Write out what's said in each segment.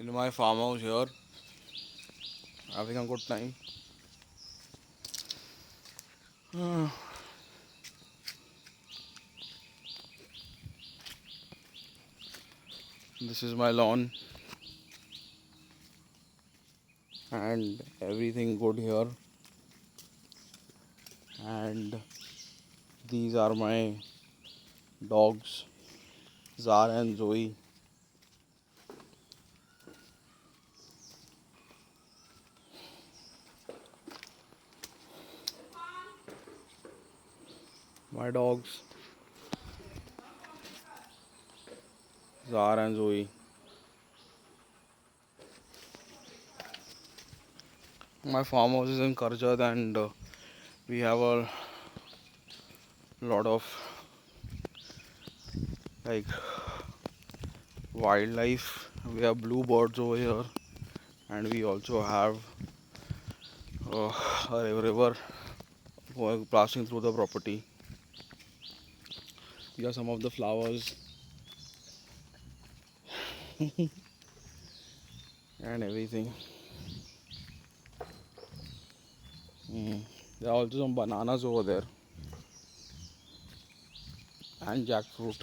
in my farmhouse here, having a good time. This is my lawn and everything good here. And these are my dogs, Zara and Zoe. My dogs, Zara and Zoe. My farmhouse is in Karjat and we have a lot of like wildlife. We have blue birds over here, and we also have a river going passing through the property. Here are some of the flowers and everything. There are also some bananas over there and jackfruit.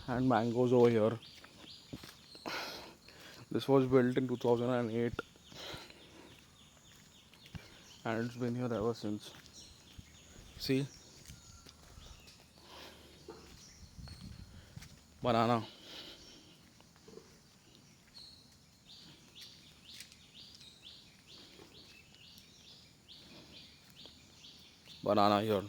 And mangoes over here. This was built in 2008 and it's been here ever since. See, banana, banana here.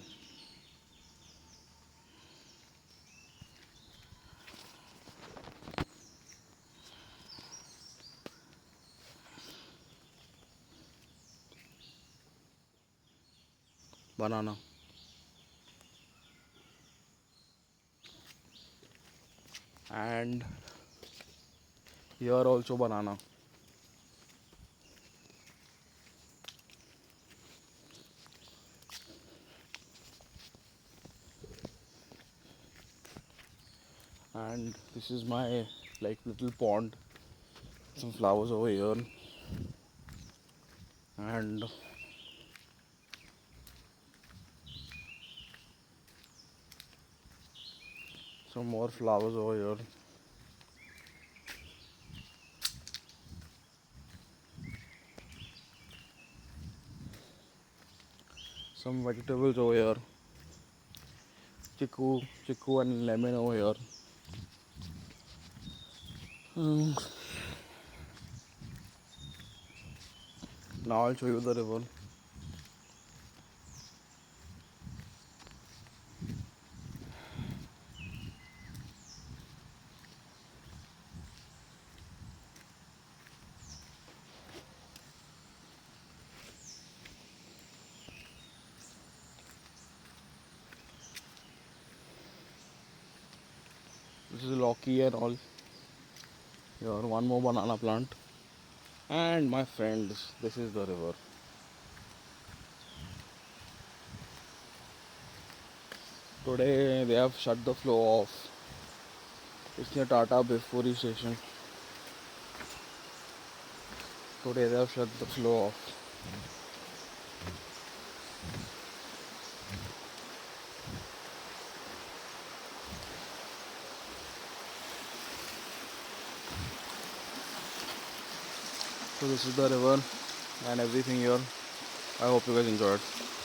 Banana. And here also banana. And this is my like little pond. Some flowers over here. And some more flowers over here. Some vegetables over here. Chiku and lemon over here. Hmm. Now I'll show you the river. This is Loki and all. Here, one more banana plant. And my friends, this is the river. Today they have shut the flow off. It's near Tata Bifuri station. Today they have shut the flow off. So this is the river and everything here. I hope you guys enjoyed.